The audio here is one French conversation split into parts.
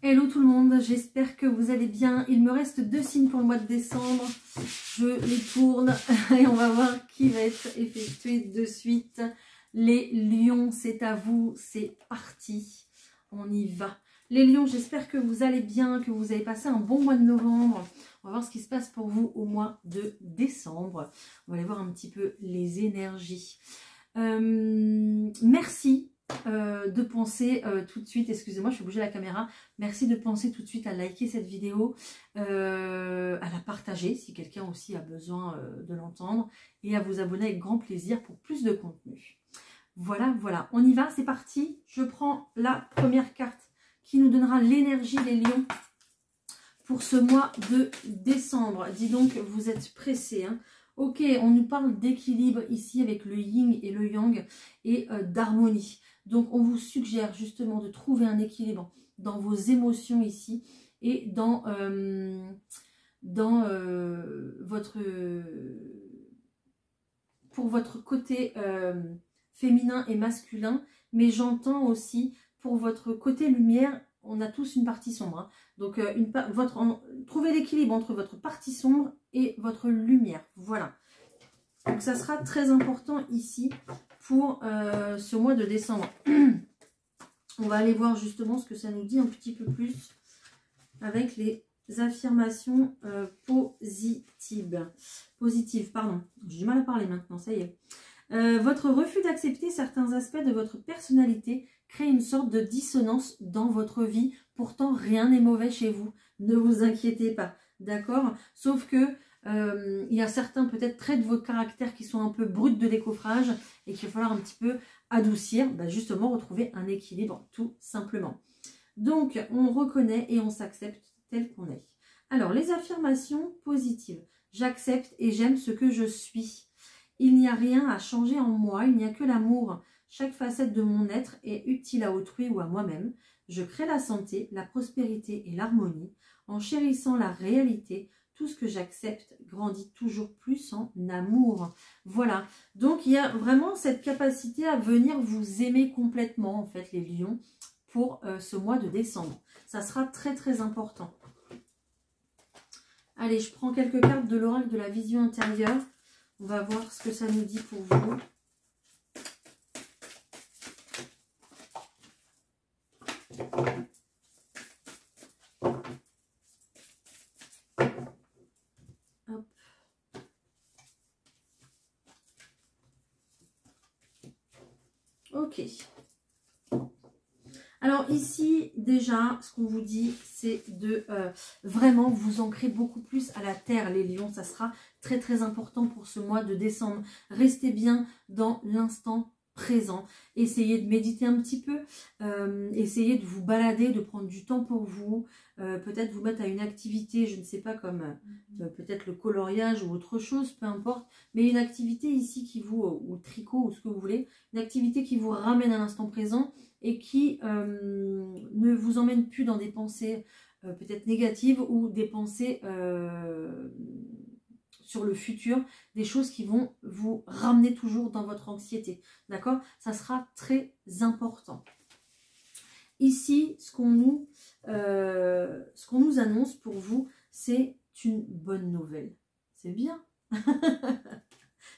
Hello tout le monde, j'espère que vous allez bien. Il me reste 2 signes pour le mois de décembre. Je les tourne et on va voir qui va être effectué de suite. Les lions, c'est à vous, c'est parti. On y va. Les lions, j'espère que vous allez bien, que vous avez passé un bon mois de novembre. On va voir ce qui se passe pour vous au mois de décembre. On va aller voir un petit peu les énergies. Merci. De penser tout de suite, excusez-moi je suis bougé la caméra, merci de penser tout de suite à liker cette vidéo, à la partager si quelqu'un aussi a besoin de l'entendre et à vous abonner avec grand plaisir pour plus de contenu. Voilà, on y va, c'est parti. Je prends la première carte qui nous donnera l'énergie des lions pour ce mois de décembre. Dis donc, vous êtes pressés, hein. Ok, on nous parle d'équilibre ici avec le yin et le yang et d'harmonie. Donc, on vous suggère justement de trouver un équilibre dans vos émotions ici et dans pour votre côté féminin et masculin. Mais j'entends aussi pour votre côté lumière, on a tous une partie sombre. Hein. Donc, trouvez l'équilibre entre votre partie sombre et votre lumière. Voilà. Donc, ça sera très important ici pour ce mois de décembre. On va aller voir justement ce que ça nous dit un petit peu plus avec les affirmations positives. Pardon. J'ai du mal à parler maintenant, ça y est. Votre refus d'accepter certains aspects de votre personnalité crée une sorte de dissonance dans votre vie. Pourtant, rien n'est mauvais chez vous. Ne vous inquiétez pas, d'accord? Sauf que il y a certains peut-être traits de votre caractère qui sont un peu bruts de décoffrage et qu'il va falloir un petit peu adoucir, justement retrouver un équilibre tout simplement. Donc, on reconnaît et on s'accepte tel qu'on est. Alors, les affirmations positives. J'accepte et j'aime ce que je suis. Il n'y a rien à changer en moi, il n'y a que l'amour. Chaque facette de mon être est utile à autrui ou à moi-même. Je crée la santé, la prospérité et l'harmonie. En chérissant la réalité, tout ce que j'accepte grandit toujours plus en amour. Voilà. Donc, il y a vraiment cette capacité à venir vous aimer complètement, en fait, les lions, pour ce mois de décembre. Ça sera très, très important. Allez, je prends quelques cartes de l'oracle de la vision intérieure. On va voir ce que ça nous dit pour vous. Hop. Ok. Alors ici, déjà, ce qu'on vous dit, c'est de vraiment vous ancrer beaucoup plus à la terre, les lions. Ça sera très, très important pour ce mois de décembre. Restez bien dans l'instant présent. Essayez de méditer un petit peu. Essayez de vous balader, de prendre du temps pour vous. Peut-être vous mettre à une activité, je ne sais pas, comme peut-être le coloriage ou autre chose, peu importe. Mais une activité ici qui vous, ou le tricot, ou ce que vous voulez. Une activité qui vous ramène à l'instant présent et qui ne vous emmène plus dans des pensées peut-être négatives ou des pensées sur le futur, des choses qui vont vous ramener toujours dans votre anxiété. D'accord? Ça sera très important. Ici, ce qu'on nous annonce pour vous, c'est une bonne nouvelle. C'est bien.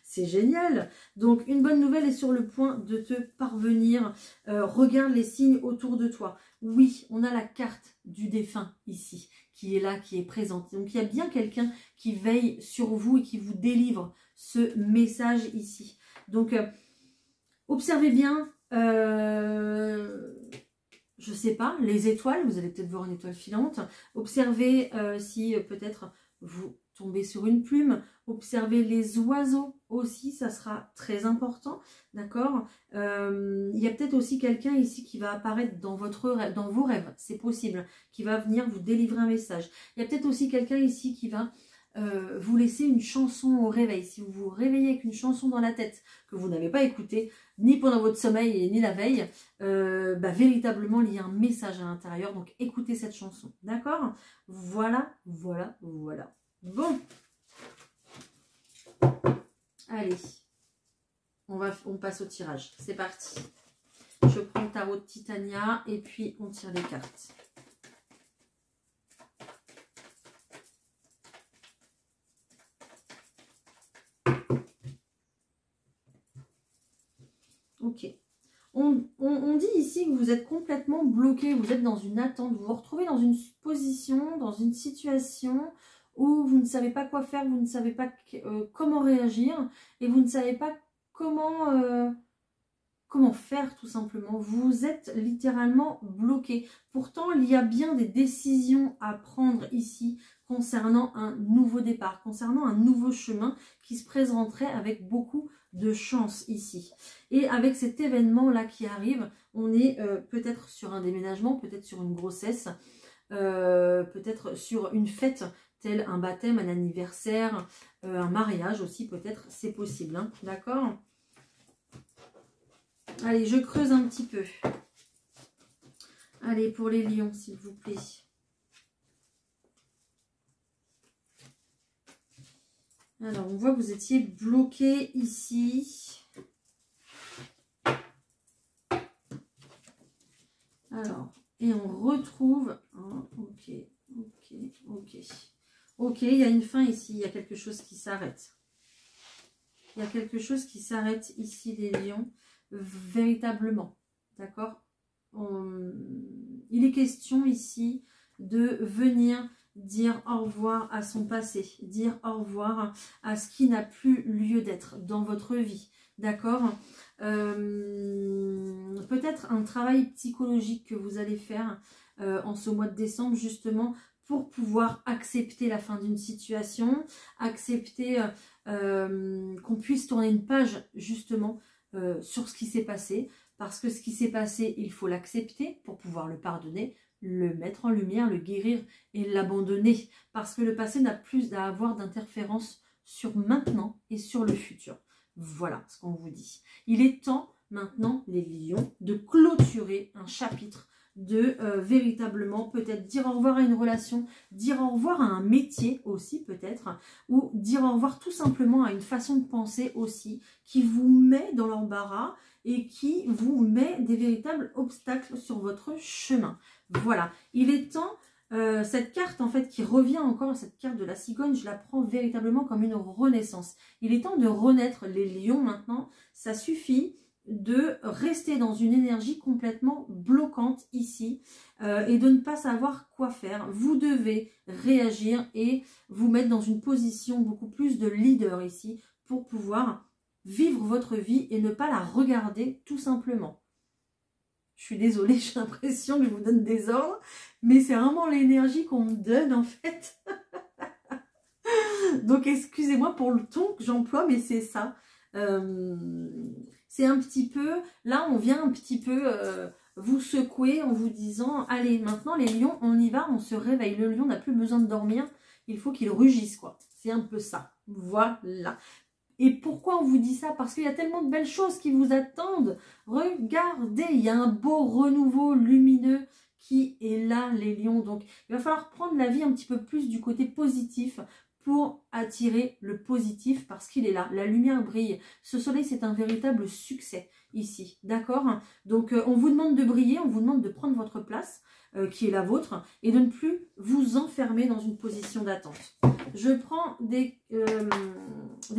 C'est génial. Donc, une bonne nouvelle est sur le point de te parvenir. Regarde les signes autour de toi. Oui, on a la carte du défunt ici, qui est là, qui est présente. Donc, il y a bien quelqu'un qui veille sur vous et qui vous délivre ce message ici. Donc, observez bien, je ne sais pas, les étoiles. Vous allez peut-être voir une étoile filante. Observez si peut-être vous tombez sur une plume. Observez les oiseaux aussi, ça sera très important, d'accord? Il y a peut-être aussi quelqu'un ici qui va apparaître dans vos rêves, c'est possible, qui va venir vous délivrer un message. Il y a peut-être aussi quelqu'un ici qui va vous laisser une chanson au réveil. Si vous vous réveillez avec une chanson dans la tête que vous n'avez pas écoutée, ni pendant votre sommeil ni la veille, véritablement il y a un message à l'intérieur, donc écoutez cette chanson, d'accord? Voilà. Bon, allez, on passe au tirage, c'est parti. Je prends le tarot de Titania et puis on tire les cartes. Ok. On dit ici que vous êtes complètement bloqué, vous êtes dans une attente, vous vous retrouvez dans une position, dans une situation où vous ne savez pas quoi faire, vous ne savez pas comment réagir et vous ne savez pas comment faire tout simplement. Vous êtes littéralement bloqué. Pourtant, il y a bien des décisions à prendre ici concernant un nouveau départ, concernant un nouveau chemin qui se présenterait avec beaucoup de chance ici. Et avec cet événement-là qui arrive, on est peut-être sur un déménagement, peut-être sur une grossesse, peut-être sur une fête, tel un baptême, un anniversaire, un mariage aussi peut-être, c'est possible, hein, d'accord ? Allez, je creuse un petit peu. Allez, pour les lions, s'il vous plaît. Alors, on voit que vous étiez bloqué ici. Alors, et on retrouve... Oh, ok. Ok, il y a une fin ici, il y a quelque chose qui s'arrête. Il y a quelque chose qui s'arrête ici, les lions, véritablement. D'accord ? Il est question ici de venir dire au revoir à son passé, dire au revoir à ce qui n'a plus lieu d'être dans votre vie. D'accord ? Peut-être un travail psychologique que vous allez faire en ce mois de décembre, justement, pour pouvoir accepter la fin d'une situation, accepter qu'on puisse tourner une page, justement, sur ce qui s'est passé. Parce que ce qui s'est passé, il faut l'accepter pour pouvoir le pardonner, le mettre en lumière, le guérir et l'abandonner. Parce que le passé n'a plus à avoir d'interférence sur maintenant et sur le futur. Voilà ce qu'on vous dit. Il est temps maintenant, les lions, de clôturer un chapitre, de véritablement peut-être dire au revoir à une relation, dire au revoir à un métier aussi peut-être, ou dire au revoir tout simplement à une façon de penser aussi qui vous met dans l'embarras et qui vous met des véritables obstacles sur votre chemin. Voilà, il est temps, cette carte en fait qui revient encore, cette carte de la cigogne, je la prends véritablement comme une renaissance. Il est temps de renaître les lions maintenant, ça suffit de rester dans une énergie complètement bloquante ici et de ne pas savoir quoi faire. Vous devez réagir et vous mettre dans une position beaucoup plus de leader ici pour pouvoir vivre votre vie et ne pas la regarder tout simplement. Je suis désolée, j'ai l'impression que je vous donne des ordres, mais c'est vraiment l'énergie qu'on me donne en fait. Donc excusez-moi pour le ton que j'emploie, mais c'est ça. C'est un petit peu, là on vient un petit peu vous secouer en vous disant, allez maintenant les lions, on y va, on se réveille. Le lion n'a plus besoin de dormir, il faut qu'il rugisse quoi. C'est un peu ça, voilà. Et pourquoi on vous dit ça? Parce qu'il y a tellement de belles choses qui vous attendent. Regardez, il y a un beau renouveau lumineux qui est là, les lions. Donc, il va falloir prendre la vie un petit peu plus du côté positif pour attirer le positif parce qu'il est là. La lumière brille. Ce soleil, c'est un véritable succès ici. D'accord? Donc, on vous demande de briller, on vous demande de prendre votre place qui est la vôtre et de ne plus vous enfermer dans une position d'attente. Je prends des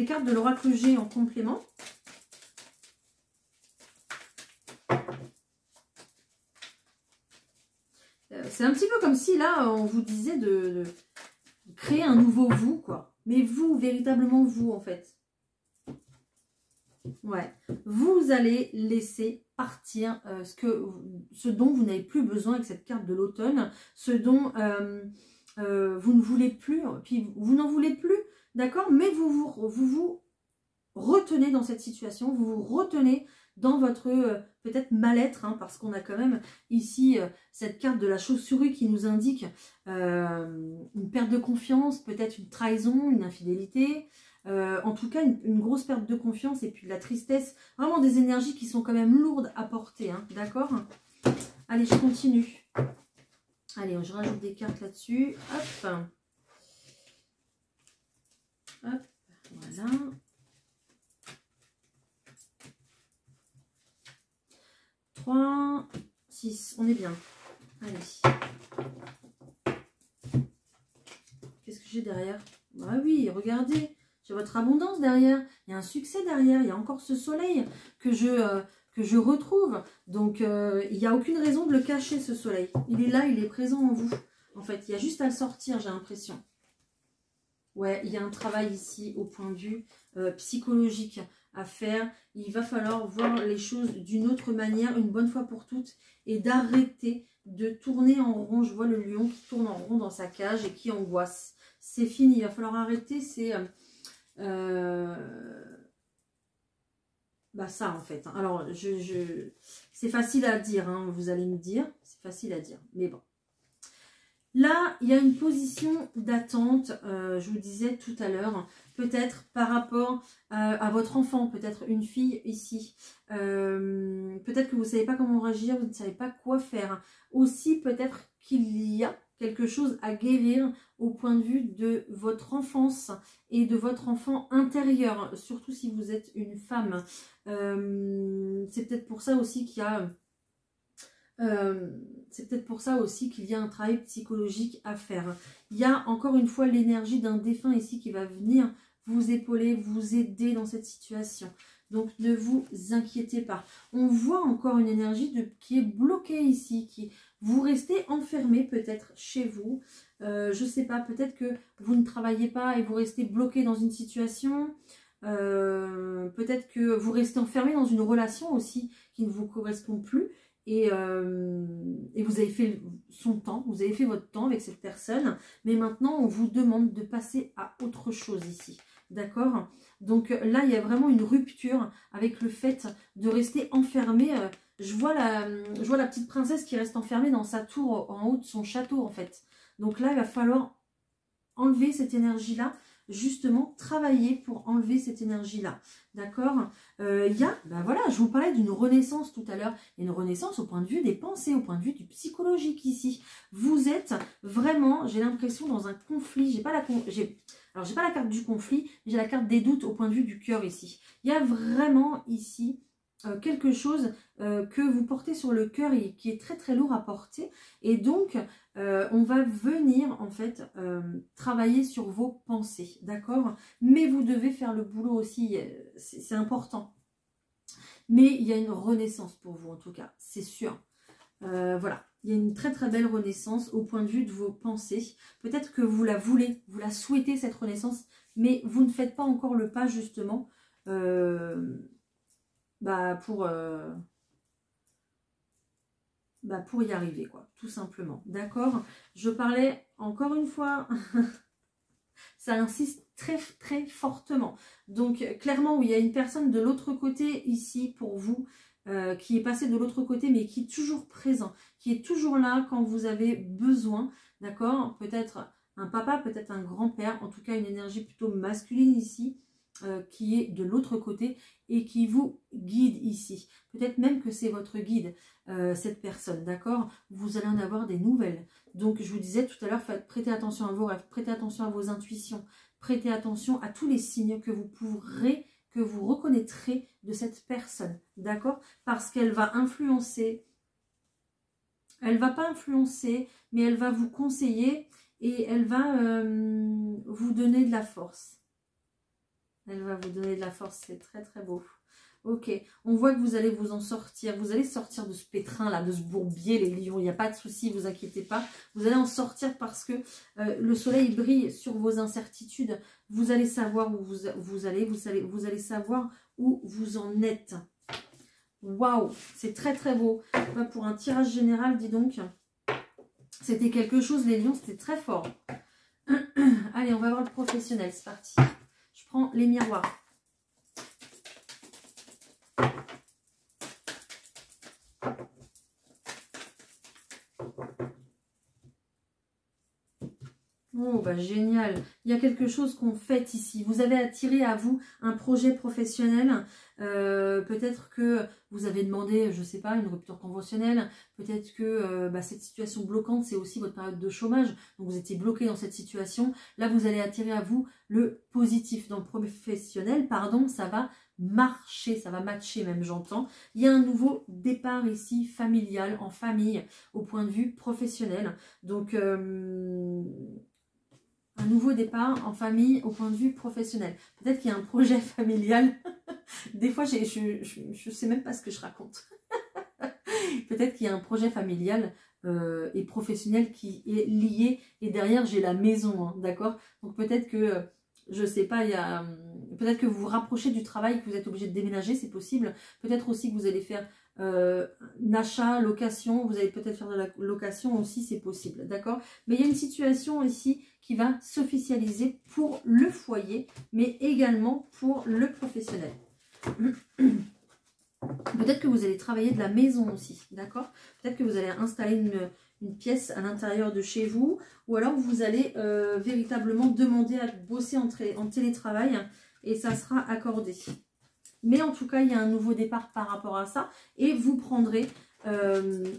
cartes de l'oracle G en complément. C'est un petit peu comme si là, on vous disait de créer un nouveau vous, quoi. Mais vous, véritablement vous, en fait. Ouais. Vous allez laisser partir ce dont vous n'avez plus besoin avec cette carte de l'automne, ce dont vous ne voulez plus, puis vous n'en voulez plus, d'accord, mais vous retenez dans cette situation, vous vous retenez dans votre peut-être mal-être, hein, parce qu'on a quand même ici cette carte de la chauve-souris qui nous indique une perte de confiance, peut-être une trahison, une infidélité, en tout cas une grosse perte de confiance et puis de la tristesse, vraiment des énergies qui sont quand même lourdes à porter, hein, d'accord? Allez, je continue. Allez, je rajoute des cartes là-dessus. Hop. Hop. Voilà. 3, 6. On est bien. Allez. Qu'est-ce que j'ai derrière? Ah oui, regardez. J'ai votre abondance derrière. Il y a un succès derrière. Il y a encore ce soleil que que je retrouve. Donc, il n'y a aucune raison de le cacher, ce soleil. Il est là, il est présent en vous. En fait, il y a juste à le sortir, j'ai l'impression. Ouais, il y a un travail ici au point de vue psychologique à faire. Il va falloir voir les choses d'une autre manière, une bonne fois pour toutes, et d'arrêter de tourner en rond. Je vois le lion qui tourne en rond dans sa cage et qui angoisse. C'est fini, il va falloir arrêter. C'est bah ça en fait. Alors, c'est facile à dire, hein, vous allez me dire. C'est facile à dire, mais bon. Là, il y a une position d'attente, je vous disais tout à l'heure, peut-être par rapport à votre enfant, peut-être une fille ici. Peut-être que vous ne savez pas comment réagir, vous ne savez pas quoi faire. Aussi, peut-être qu'il y a quelque chose à guérir au point de vue de votre enfance et de votre enfant intérieur, surtout si vous êtes une femme. C'est peut-être pour ça aussi qu'il y a... c'est peut-être pour ça aussi qu'il y a un travail psychologique à faire. Il y a encore une fois l'énergie d'un défunt ici qui va venir vous épauler, vous aider dans cette situation. Donc ne vous inquiétez pas. On voit encore une énergie qui est bloquée ici, vous restez enfermé peut-être chez vous. Je ne sais pas, peut-être que vous ne travaillez pas et vous restez bloqué dans une situation. Peut-être que vous restez enfermé dans une relation aussi qui ne vous correspond plus. Et vous avez fait son temps, vous avez fait votre temps avec cette personne, mais maintenant on vous demande de passer à autre chose ici, d'accord? Donc là il y a vraiment une rupture avec le fait de rester enfermé. Je vois la petite princesse qui reste enfermée dans sa tour en haut de son château en fait. Donc là il va falloir enlever cette énergie-là, justement travailler pour enlever cette énergie-là. D'accord? Il y a, ben voilà, je vous parlais d'une renaissance tout à l'heure. Il y a une renaissance au point de vue des pensées, au point de vue du psychologique ici. Vous êtes vraiment, j'ai l'impression, dans un conflit. J'ai pas la carte du conflit, j'ai la carte des doutes au point de vue du cœur ici. Il y a vraiment ici quelque chose que vous portez sur le cœur et qui est très très lourd à porter. Et donc, on va venir en fait travailler sur vos pensées, d'accord? Mais vous devez faire le boulot aussi, c'est important. Mais il y a une renaissance pour vous en tout cas, c'est sûr. Voilà, il y a une très très belle renaissance au point de vue de vos pensées. Peut-être que vous la voulez, vous la souhaitez cette renaissance, mais vous ne faites pas encore le pas justement pour y arriver, quoi, tout simplement. D'accord? Je parlais, encore une fois, ça insiste très, très fortement. Donc, clairement, il y a une personne de l'autre côté, ici, pour vous, qui est passé de l'autre côté, mais qui est toujours présent, qui est toujours là quand vous avez besoin, d'accord? Peut-être un papa, peut-être un grand-père, en tout cas, une énergie plutôt masculine ici, qui est de l'autre côté et qui vous guide ici. Peut-être même que c'est votre guide, cette personne, d'accord? Vous allez en avoir des nouvelles. Donc, je vous disais tout à l'heure, prêtez attention à vos rêves, prêtez attention à vos intuitions, prêtez attention à tous les signes que vous reconnaîtrez de cette personne, d'accord? Parce qu'elle va influencer, elle va pas influencer, mais elle va vous conseiller et elle va vous donner de la force. Elle va vous donner de la force, c'est très très beau. Ok, on voit que vous allez vous en sortir. Vous allez sortir de ce pétrin là, de ce bourbier, les lions. Il n'y a pas de souci, vous inquiétez pas. Vous allez en sortir parce que le soleil brille sur vos incertitudes. Vous allez savoir où vous allez savoir où vous en êtes. Waouh, c'est très très beau. Pour un tirage général, dis donc, c'était quelque chose, les lions, c'était très fort. Allez, on va voir le professionnel, c'est parti. Je prends les miroirs. Oh, bah génial. Il y a quelque chose qu'on fait ici. Vous avez attiré à vous un projet professionnel. Peut-être que vous avez demandé, je ne sais pas, une rupture conventionnelle. Peut-être que cette situation bloquante, c'est aussi votre période de chômage. Donc, vous étiez bloqué dans cette situation. Là, vous allez attirer à vous le positif. Dans le professionnel, pardon, ça va marcher, ça va matcher même, j'entends. Il y a un nouveau départ ici, familial, en famille, au point de vue professionnel. Donc, un nouveau départ en famille au point de vue professionnel. Peut-être qu'il y a un projet familial. Des fois, je sais même pas ce que je raconte. Peut-être qu'il y a un projet familial et professionnel qui est lié. Et derrière, j'ai la maison, hein, d'accord? Donc peut-être que, je sais pas, il y a... Peut-être que vous vous rapprochez du travail, que vous êtes obligé de déménager, c'est possible. Peut-être aussi que vous allez faire un achat, location. Vous allez peut-être faire de la location aussi, c'est possible, d'accord? Mais il y a une situation ici qui va s'officialiser pour le foyer, mais également pour le professionnel. Peut-être que vous allez travailler de la maison aussi, d'accord? Peut-être que vous allez installer une pièce à l'intérieur de chez vous, ou alors vous allez véritablement demander à bosser en télétravail et ça sera accordé. Mais en tout cas, il y a un nouveau départ par rapport à ça et vous prendrez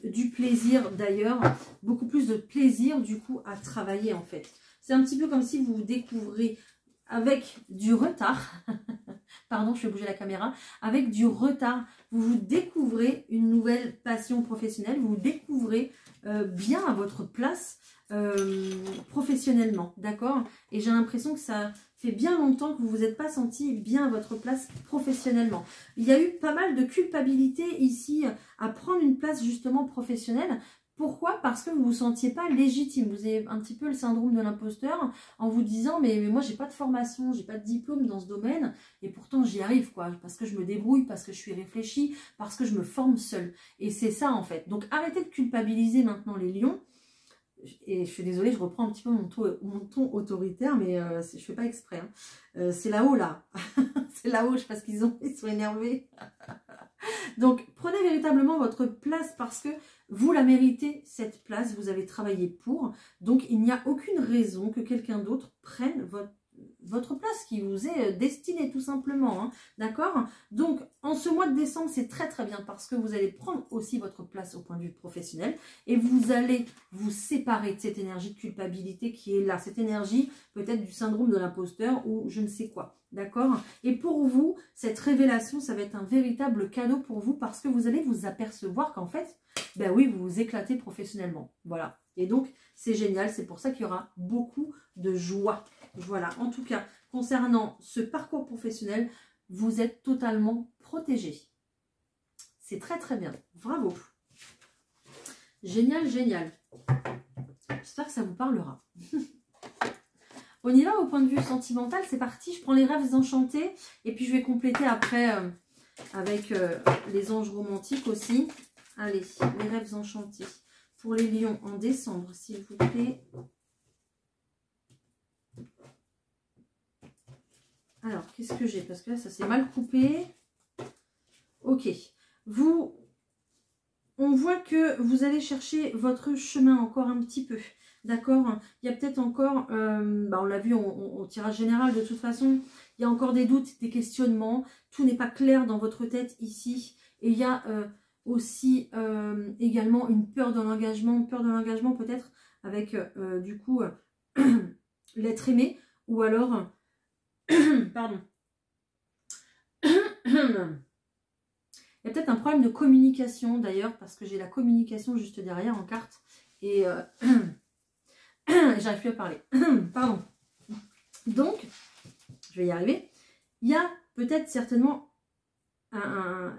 du plaisir d'ailleurs, beaucoup plus de plaisir du coup à travailler en fait. C'est un petit peu comme si vous découvrez avec du retard, pardon, je vais bouger la caméra, avec du retard, vous découvrez une nouvelle passion professionnelle, vous découvrez bien à votre place professionnellement, d'accord? Et j'ai l'impression que ça fait bien longtemps que vous ne vous êtes pas senti bien à votre place professionnellement. Il y a eu pas mal de culpabilité ici à prendre une place justement professionnelle. Pourquoi? Parce que vous ne vous sentiez pas légitime. Vous avez un petit peu le syndrome de l'imposteur en vous disant mais moi j'ai pas de formation, j'ai pas de diplôme dans ce domaine et pourtant j'y arrive quoi. Parce que je me débrouille, parce que je suis réfléchie, parce que je me forme seule. Et c'est ça en fait. Donc arrêtez de culpabiliser maintenant les lions. Et je suis désolée, je reprends un petit peu mon ton autoritaire, mais je fais pas exprès. Hein. C'est là-haut là. C'est là-haut, je sais pas ce qu'ils ont, ils sont énervés. Donc, prenez véritablement votre place parce que vous la méritez, cette place, vous avez travaillé pour. Donc, il n'y a aucune raison que quelqu'un d'autre prenne votre place qui vous est destinée tout simplement. Hein, d'accord? Donc, en ce mois de décembre, c'est très très bien parce que vous allez prendre aussi votre place au point de vue professionnel et vous allez vous séparer de cette énergie de culpabilité qui est là. Cette énergie peut-être du syndrome de l'imposteur ou je ne sais quoi. D'accord? Et pour vous, cette révélation, ça va être un véritable cadeau pour vous parce que vous allez vous apercevoir qu'en fait, ben oui, vous vous éclatez professionnellement. Voilà. Et donc, c'est génial. C'est pour ça qu'il y aura beaucoup de joie. Voilà. En tout cas, concernant ce parcours professionnel, vous êtes totalement protégé. C'est très, très bien. Bravo. Génial, génial. J'espère que ça vous parlera. On y va au point de vue sentimental, c'est parti. Je prends les rêves enchantés et puis je vais compléter après avec les anges romantiques aussi. Allez, les rêves enchantés. Pour les lions en décembre, s'il vous plaît. Alors, qu'est-ce que j'ai? Parce que là, ça s'est mal coupé. Ok. On voit que vous allez chercher votre chemin encore un petit peu. D'accord? Il y a peut-être encore, on l'a vu au tirage général de toute façon, il y a encore des doutes, des questionnements. Tout n'est pas clair dans votre tête ici. Et il y a aussi également une peur de l'engagement. Peur de l'engagement peut-être avec du coup l'être aimé. Ou alors, pardon. Il y a peut-être un problème de communication d'ailleurs, parce que j'ai la communication juste derrière en carte. Et j'arrive plus à parler. Pardon. Donc, je vais y arriver. Il y a peut-être certainement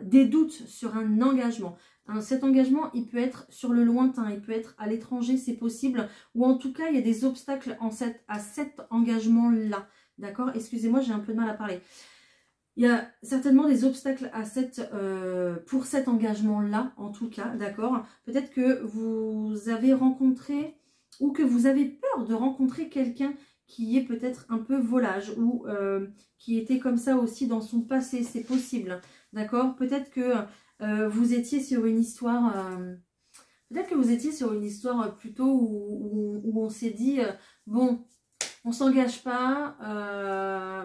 des doutes sur un engagement. Cet engagement, il peut être sur le lointain, il peut être à l'étranger, c'est possible. Ou en tout cas, il y a des obstacles à cet engagement-là. D'accord? Excusez-moi, j'ai un peu de mal à parler. Il y a certainement des obstacles pour cet engagement-là, en tout cas, d'accord? Peut-être que vous avez rencontré ou que vous avez peur de rencontrer quelqu'un qui est peut-être un peu volage ou qui était comme ça aussi dans son passé, c'est possible, d'accord? Peut-être que vous étiez sur une histoire... peut-être que vous étiez sur une histoire plutôt où on s'est dit, bon... On s'engage pas,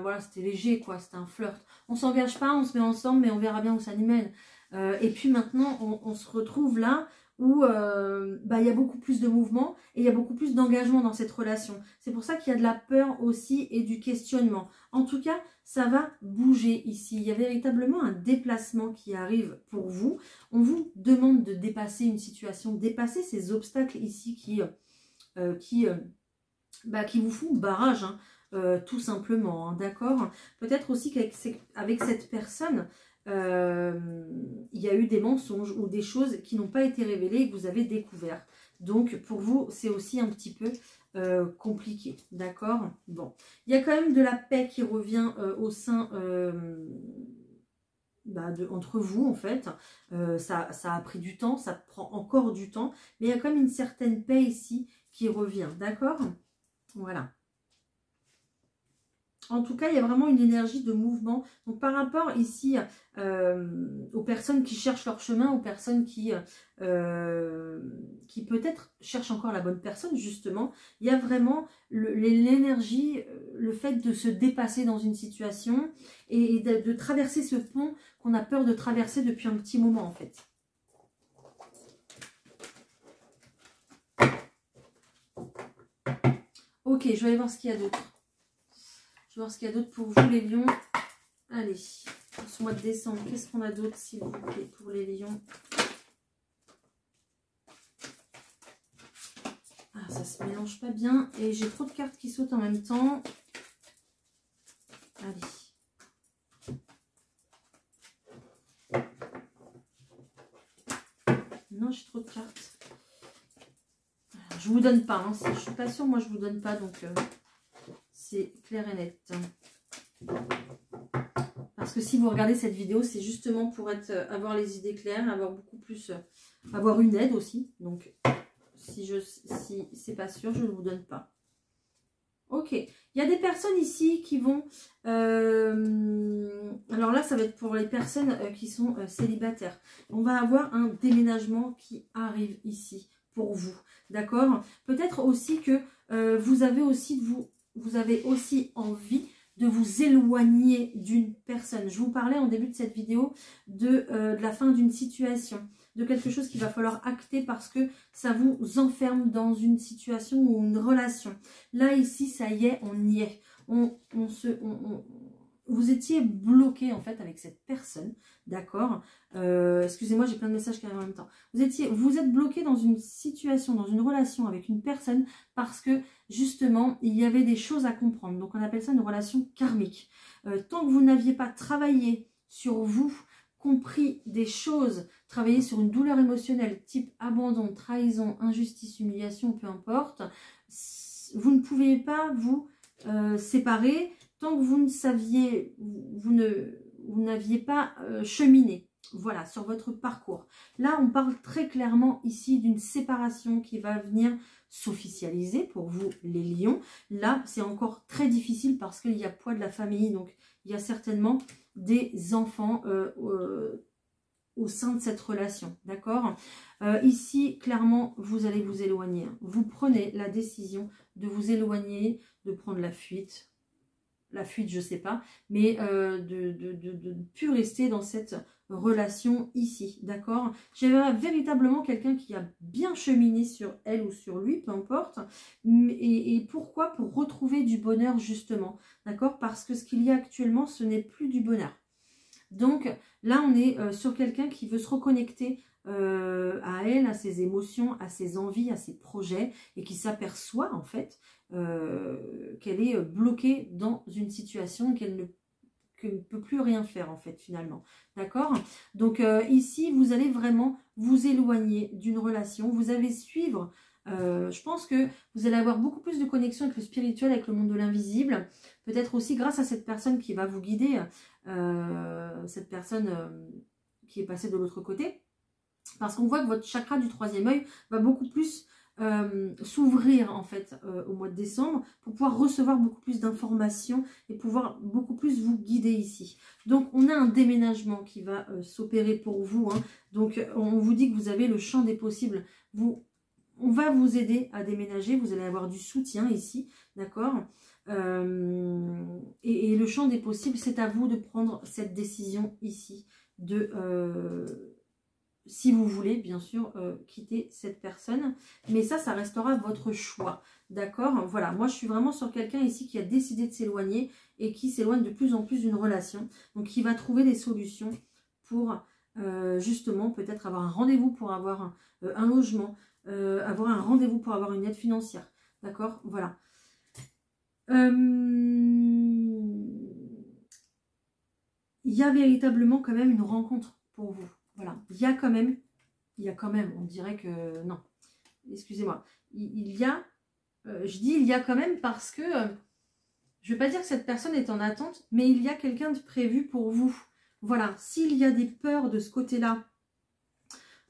voilà, c'était léger quoi, c'était un flirt. On s'engage pas, on se met ensemble, mais on verra bien où ça nous mène. Et puis maintenant, on se retrouve là où il y a beaucoup plus de mouvement et il y a beaucoup plus d'engagement dans cette relation. C'est pour ça qu'il y a de la peur aussi et du questionnement. En tout cas, ça va bouger ici. Il y a véritablement un déplacement qui arrive pour vous. On vous demande de dépasser une situation, dépasser ces obstacles ici qui bah, qui vous font barrage, hein, tout simplement, hein, d'accord. Peut-être aussi qu'avec cette personne, il y a eu des mensonges ou des choses qui n'ont pas été révélées et que vous avez découvert. Donc pour vous, c'est aussi un petit peu compliqué, d'accord. Bon, il y a quand même de la paix qui revient au sein entre vous, en fait. Ça a pris du temps, ça prend encore du temps, mais il y a quand même une certaine paix ici qui revient, d'accord. Voilà. En tout cas, il y a vraiment une énergie de mouvement. Donc, par rapport ici aux personnes qui cherchent leur chemin, aux personnes qui peut-être cherchent encore la bonne personne, justement, il y a vraiment l'énergie, le fait de se dépasser dans une situation et de traverser ce pont qu'on a peur de traverser depuis un petit moment, en fait. Ok, je vais aller voir ce qu'il y a d'autre. Je vais voir ce qu'il y a d'autre pour vous, les lions. Allez, pour ce mois de décembre, qu'est-ce qu'on a d'autre, s'il vous plaît, pour les lions? Ah, ça se mélange pas bien. Et j'ai trop de cartes qui sautent en même temps. Allez. Non, j'ai trop de cartes. Alors, je vous donne pas. Hein, je suis pas sûre, moi je vous donne pas, donc c'est clair et net. Parce que si vous regardez cette vidéo, c'est justement pour avoir les idées claires, avoir beaucoup plus, avoir une aide aussi. Donc, si c'est pas sûr, je ne vous donne pas. Ok. Il y a des personnes ici qui vont... alors là, ça va être pour les personnes qui sont célibataires. On va avoir un déménagement qui arrive ici pour vous. D'accord? Peut-être aussi que vous avez aussi envie de vous éloigner d'une personne. Je vous parlais en début de cette vidéo de la fin d'une situation, de quelque chose qu'il va falloir acter parce que ça vous enferme dans une situation ou une relation. Là, ici, ça y est, on y est. Vous étiez bloqué en fait avec cette personne, d'accord. Excusez-moi, j'ai plein de messages qui arrivent en même temps. Vous êtes bloqué dans une situation, dans une relation avec une personne parce que justement, il y avait des choses à comprendre. Donc, on appelle ça une relation karmique. Tant que vous n'aviez pas travaillé sur vous, compris des choses, travaillé sur une douleur émotionnelle type abandon, trahison, injustice, humiliation, peu importe, vous ne pouvez pas vous séparer tant que vous ne saviez, vous n'aviez pas cheminé, voilà, sur votre parcours. Là, on parle très clairement ici d'une séparation qui va venir s'officialiser pour vous, les lions. Là, c'est encore très difficile parce qu'il y a poids de la famille, donc il y a certainement des enfants au sein de cette relation, d'accord. Ici, clairement, vous allez vous éloigner. Vous prenez la décision de vous éloigner, de prendre la fuite, je sais pas, mais de ne plus rester dans cette relation ici, d'accord. J'ai véritablement quelqu'un qui a bien cheminé sur elle ou sur lui, peu importe, et pourquoi? Pour retrouver du bonheur justement, d'accord, parce que ce qu'il y a actuellement, ce n'est plus du bonheur. Donc là, on est sur quelqu'un qui veut se reconnecter à elle, à ses émotions, à ses envies, à ses projets, et qui s'aperçoit en fait qu'elle est bloquée dans une situation, qu'elle ne peut plus rien faire en fait finalement, d'accord. Donc ici, vous allez vraiment vous éloigner d'une relation, vous allez suivre, je pense que vous allez avoir beaucoup plus de connexion avec le spirituel, avec le monde de l'invisible, peut-être aussi grâce à cette personne qui va vous guider, cette personne qui est passée de l'autre côté, parce qu'on voit que votre chakra du troisième œil va beaucoup plus s'ouvrir en fait au mois de décembre pour pouvoir recevoir beaucoup plus d'informations et pouvoir beaucoup plus vous guider ici. Donc on a un déménagement qui va s'opérer pour vous, hein. Donc on vous dit que vous avez le champ des possibles. On va vous aider à déménager, vous allez avoir du soutien ici, d'accord. Et le champ des possibles, c'est à vous de prendre cette décision ici de si vous voulez, bien sûr, quitter cette personne. Mais ça restera votre choix. D'accord? Voilà, moi, je suis vraiment sur quelqu'un ici qui a décidé de s'éloigner et qui s'éloigne de plus en plus d'une relation. Donc, qui va trouver des solutions pour, justement, peut-être avoir un rendez-vous pour avoir un logement, avoir un rendez-vous pour avoir une aide financière. D'accord? Voilà. Il y a véritablement quand même une rencontre pour vous. Voilà, il y a quand même, on dirait que, non, excusez-moi, il y a, je dis il y a quand même parce que, je ne vais pas dire que cette personne est en attente, mais il y a quelqu'un de prévu pour vous. Voilà, s'il y a des peurs de ce côté-là,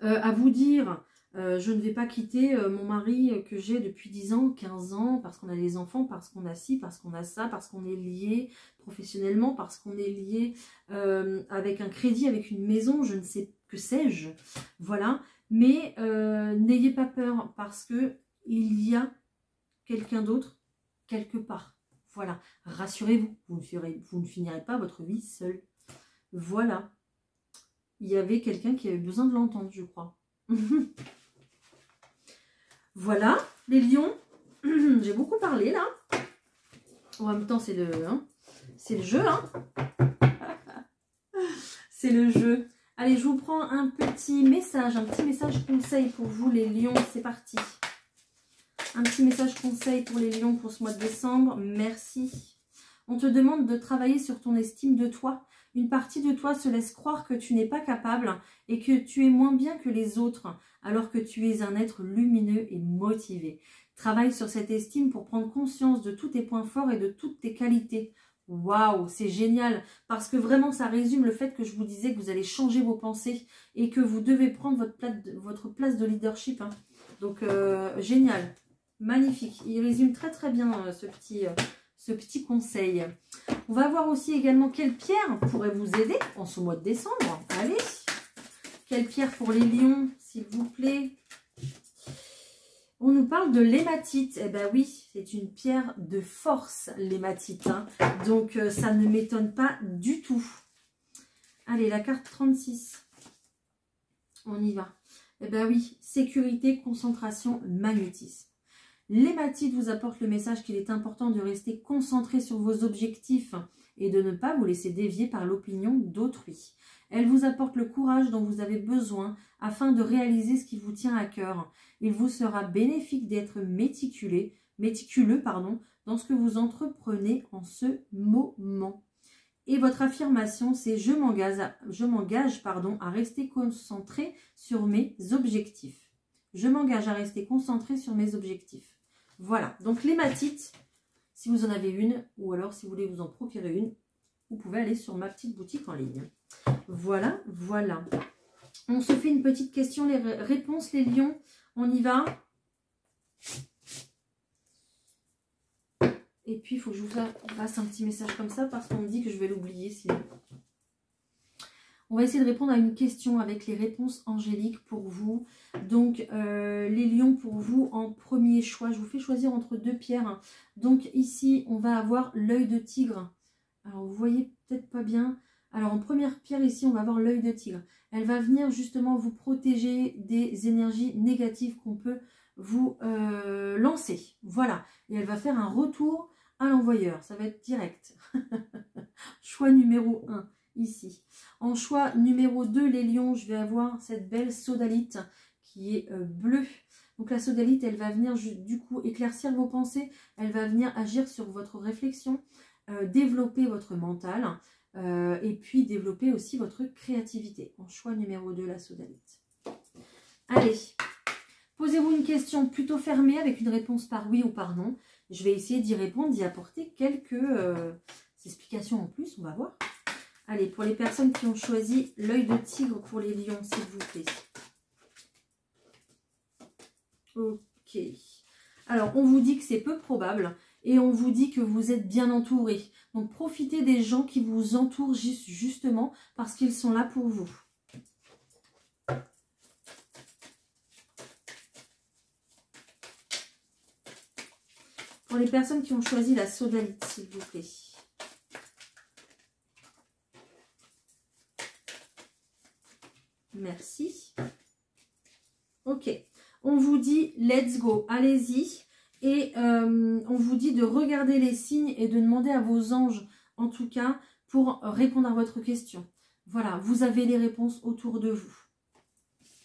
à vous dire, je ne vais pas quitter mon mari que j'ai depuis 10 ans, 15 ans, parce qu'on a des enfants, parce qu'on a ci, parce qu'on a ça, parce qu'on est lié professionnellement, parce qu'on est lié avec un crédit, avec une maison, je ne sais que sais-je. Voilà, mais n'ayez pas peur parce que il y a quelqu'un d'autre quelque part. Voilà, rassurez-vous, vous ne finirez pas votre vie seul. Voilà. Il y avait quelqu'un qui avait besoin de l'entendre, je crois. Voilà, les lions. J'ai beaucoup parlé, là. En même temps, c'est le jeu, hein. C'est le jeu. Allez, je vous prends un petit message conseil pour vous, les lions. C'est parti. Un petit message conseil pour les lions pour ce mois de décembre. Merci. On te demande de travailler sur ton estime de toi. Une partie de toi se laisse croire que tu n'es pas capable et que tu es moins bien que les autres, alors que tu es un être lumineux et motivé. Travaille sur cette estime pour prendre conscience de tous tes points forts et de toutes tes qualités. Waouh, c'est génial, parce que vraiment ça résume le fait que je vous disais que vous allez changer vos pensées et que vous devez prendre votre place de leadership. Hein. Donc génial, magnifique. Il résume très très bien ce petit conseil. On va voir aussi également quelle pierre pourrait vous aider en ce mois de décembre. Allez, quelle pierre pour les lions, s'il vous plaît. On nous parle de l'hématite. Eh bien oui, c'est une pierre de force, l'hématite. Hein. Donc ça ne m'étonne pas du tout. Allez, la carte 36. On y va. Eh bien oui, sécurité, concentration, magnétisme. L'hématite vous apporte le message qu'il est important de rester concentré sur vos objectifs et de ne pas vous laisser dévier par l'opinion d'autrui. Elle vous apporte le courage dont vous avez besoin afin de réaliser ce qui vous tient à cœur. Il vous sera bénéfique d'être méticuleux dans ce que vous entreprenez en ce moment. Et votre affirmation, c'est « Je m'engage à rester concentré sur mes objectifs ». Je m'engage à rester concentré sur mes objectifs. Voilà, donc l'hématite, si vous en avez une, ou alors si vous voulez vous en procurer une, vous pouvez aller sur ma petite boutique en ligne. Voilà, voilà. On se fait une petite question, les réponses, les lions. On y va. Et puis, il faut que je vous fasse un petit message comme ça parce qu'on me dit que je vais l'oublier sinon. On va essayer de répondre à une question avec les réponses angéliques pour vous. Donc, les lions pour vous en premier choix. Je vous fais choisir entre deux pierres. Donc, ici, on va avoir l'œil de tigre. Alors, vous voyez peut-être pas bien. Alors, en première pierre, ici, on va avoir l'œil de tigre. Elle va venir justement vous protéger des énergies négatives qu'on peut vous lancer. Voilà. Et elle va faire un retour à l'envoyeur. Ça va être direct. Choix numéro 1. Ici. En choix numéro 2, les lions, je vais avoir cette belle sodalite qui est bleue. Donc la sodalite, elle va venir du coup éclaircir vos pensées, elle va venir agir sur votre réflexion, développer votre mental et puis développer aussi votre créativité. En choix numéro 2, la sodalite. Allez, posez-vous une question plutôt fermée avec une réponse par oui ou par non. Je vais essayer d'y répondre, d'y apporter quelques explications en plus, on va voir. Allez, pour les personnes qui ont choisi l'œil de tigre pour les lions, s'il vous plaît. Ok. Alors, on vous dit que c'est peu probable et on vous dit que vous êtes bien entouré. Donc, profitez des gens qui vous entourent justement parce qu'ils sont là pour vous. Pour les personnes qui ont choisi la sodalite, s'il vous plaît. Merci. Ok. On vous dit let's go, allez-y. Et on vous dit de regarder les signes et de demander à vos anges, en tout cas, pour répondre à votre question. Voilà, vous avez les réponses autour de vous.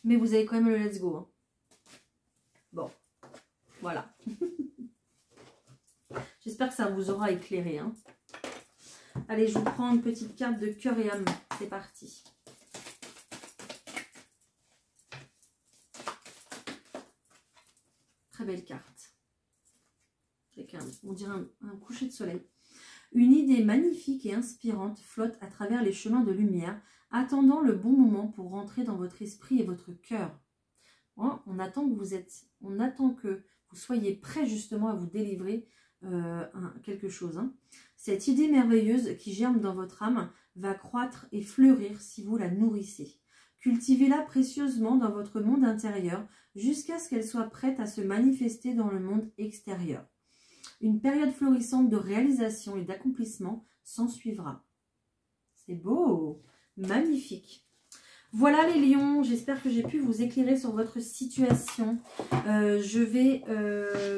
Mais vous avez quand même le let's go. Hein. Bon, voilà. J'espère J'espère que ça vous aura éclairé. Hein. Allez, je vous prends une petite carte de cœur et âme. C'est parti. Très belle carte. Avec on dirait un coucher de soleil. Une idée magnifique et inspirante flotte à travers les chemins de lumière, attendant le bon moment pour rentrer dans votre esprit et votre cœur. On attend que vous soyez prêt justement à vous délivrer quelque chose. Hein. Cette idée merveilleuse qui germe dans votre âme va croître et fleurir si vous la nourrissez. Cultivez-la précieusement dans votre monde intérieur jusqu'à ce qu'elle soit prête à se manifester dans le monde extérieur. Une période florissante de réalisation et d'accomplissement s'en suivra. C'est beau, magnifique. Voilà les lions, j'espère que j'ai pu vous éclairer sur votre situation. Je vais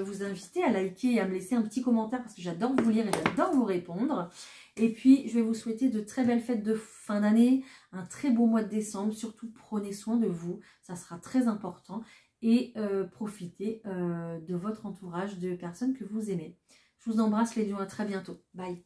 vous inviter à liker et à me laisser un petit commentaire parce que j'adore vous lire et j'adore vous répondre. Et puis, je vais vous souhaiter de très belles fêtes de fin d'année, un très beau mois de décembre. Surtout, prenez soin de vous, ça sera très important. Et profitez de votre entourage, de personnes que vous aimez. Je vous embrasse les lions, à très bientôt. Bye.